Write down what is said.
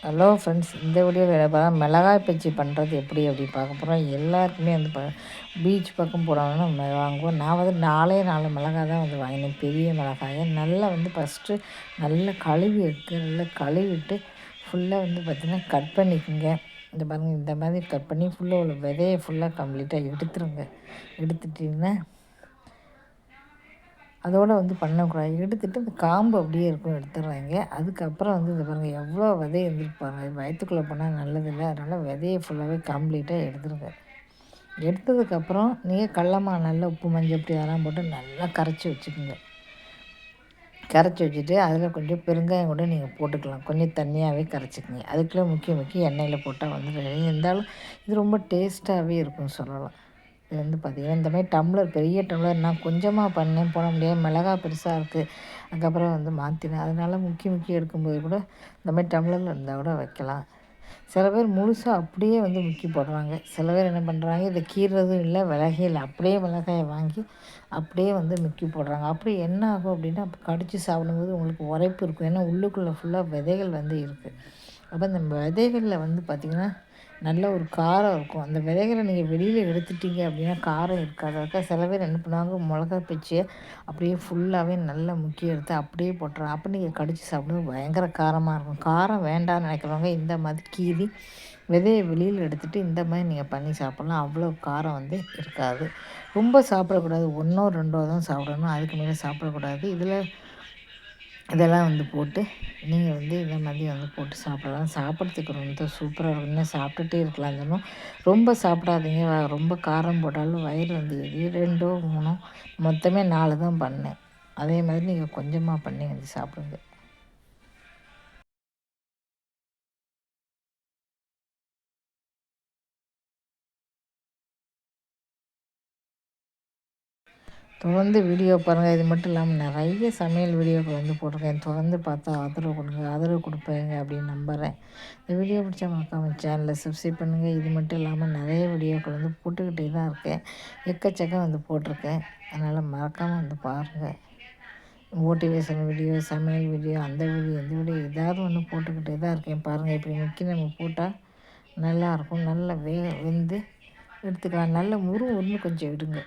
Hello friends, இந்த வீடியோவில் மிளகாய் பஜ்ஜி பண்ணுறது எப்படி அப்படி பார்க்க போகிறோம். எல்லாருக்குமே வந்து பீச் பக்கம் போகிறாங்கன்னா வாங்குவோம். நான் வந்து 4 மிளகாய் தான் வந்து வாங்கினேன், பெரிய மிளகாயை. நல்லா வந்து ஃபஸ்ட்டு நல்லா கழுவி நல்லா கழுவிட்டு ஃபுல்லாக வந்து பார்த்திங்கன்னா கட் பண்ணிக்கோங்க. இந்த பாருங்கள், இந்த மாதிரி கட் பண்ணி ஃபுல்லாக உள்ள விதையை ஃபுல்லாக கம்ப்ளீட்டாக எடுத்துருங்க. எடுத்துட்டிங்கன்னா அதோடு வந்து பண்ணக்கூடாது. எடுத்துகிட்டு இந்த காம்பு அப்படியே இருக்கும், எடுத்துடுறாங்க. அதுக்கப்புறம் வந்து இந்த பாருங்கள் எவ்வளோ விதை இருந்துருப்பாங்க. வயிற்றுக்குள்ளே போனால் நல்லதில்லை, அதனால் விதையை ஃபுல்லாகவே கம்ப்ளீட்டாக எடுத்துருங்க. எடுத்ததுக்கப்புறம் நீங்கள் கடலமா நல்லா உப்பு மஞ்சள் அப்படி அதெல்லாம் போட்டு நல்லா கரைச்சி வச்சுக்கோங்க. கரைச்சி வச்சுட்டு அதில் கொஞ்சம் பெருங்காயம் கூட நீங்கள் போட்டுக்கலாம். கொஞ்சம் தண்ணியாகவே கரைச்சிக்கோங்க. அதுக்குள்ளே முக்கிய எண்ணெயில் போட்டால் வந்து இருந்தாலும் இது ரொம்ப டேஸ்ட்டாகவே இருக்கும்னு சொல்லலாம். இது வந்து பார்த்திங்கன்னா இந்த மாதிரி டம்ளர், பெரிய டம்ளர் நான் கொஞ்சமாக பண்ணேன், போட முடியாது, மிளகா பெருசாக இருக்குது. அதுக்கப்புறம் வந்து மாற்றினேன். அதனால் முக்கி எடுக்கும்போது கூட இந்த மாதிரி டம்ளரில் இருந்தால் கூட வைக்கலாம். சில பேர் முழுசாக அப்படியே வந்து முக்கி போடுறாங்க. சில பேர் என்ன பண்ணுறாங்க, இதை கீறதும் இல்லை, விலகே இல்லை, அப்படியே மிளகாயை வாங்கி அப்படியே வந்து முக்கி போடுறாங்க. அப்படி என்ன ஆகும் அப்படின்னா, அப்போ கடித்து சாப்பிடும்போது உங்களுக்கு உரைப்பு இருக்கும். ஏன்னா உள்ளுக்குள்ளே ஃபுல்லாக விதைகள் வந்து இருக்குது. அப்போ இந்த விதைகளில் வந்து பார்த்திங்கன்னா நல்ல ஒரு காரம் இருக்கும். அந்த விதைகளை நீங்கள் வெளியில் எடுத்துட்டீங்க அப்படின்னா காரம் இருக்காது. அதுக்காக சில பேர் என்ன பண்ணுவாங்க, மிளகா பஜ்ஜியை அப்படியே ஃபுல்லாகவே நல்லா முக்கி எடுத்து அப்படியே போட்டுறாங்க. அப்போ நீங்கள் கடித்து சாப்பிடும்போது பயங்கர காரமாக இருக்கும். காரம் வேண்டாம்னு நினைக்கிறவங்க இந்த மாதிரி கீறி விதையை வெளியில் எடுத்துகிட்டு இந்த மாதிரி நீங்கள் பண்ணி சாப்பிட்லாம். அவ்வளோ காரம் வந்து இருக்காது. ரொம்ப சாப்பிடக்கூடாது, 1 2 தான் சாப்பிடணும், அதுக்கு மேலே சாப்பிடக்கூடாது. இதெல்லாம் வந்து போட்டு நீங்கள் வந்து இந்த மாதிரி வந்து போட்டு சாப்பிடலாம். சாப்பிட்றதுக்கு ரொம்ப சூப்பராக இருக்கும். இன்னும் சாப்பிட்டுட்டே இருக்கலாம். தினம் ரொம்ப சாப்பிடாதீங்க. ரொம்ப காரம் போட்டாலும் வயிறு வந்து 2 3 மொத்தமே 4 தான் பண்ணேன். அதே மாதிரி நீங்கள் கொஞ்சமாக பண்ணி வந்து சாப்பிடுங்க. தொடர்ந்து வீடியோ பாருங்கள். இது மட்டும் இல்லாமல் நிறைய சமையல் வீடியோக்கள் வந்து போட்டிருக்கேன். தொடர்ந்து பார்த்தா ஆதரவு கொடுங்க, ஆதரவு கொடுப்பீங்க அப்படின்னு நம்புகிறேன். இந்த வீடியோ பிடிச்சா மறக்காமல் சேனலை சப்ஸ்கிரைப் பண்ணுங்கள். இது மட்டும் இல்லாமல் நிறைய வீடியோக்கள் வந்து போட்டுக்கிட்டே தான் இருக்கேன். எக்கச்சக்கம் வந்து போட்டிருக்கேன். அதனால் மறக்காமல் வந்து பாருங்கள். மோட்டிவேஷன் வீடியோ, சமையல் வீடியோ, அந்த வீடியோ இந்த வீடியோ ஏதாவது ஒன்று போட்டுக்கிட்டே தான் இருக்கேன். பாருங்கள், இப்படி முக்கி நம்ம போட்டால் நல்லாயிருக்கும். நல்லா வெந்து எடுத்துக்கலாம். நல்ல முறு கொஞ்சம் விடுங்க.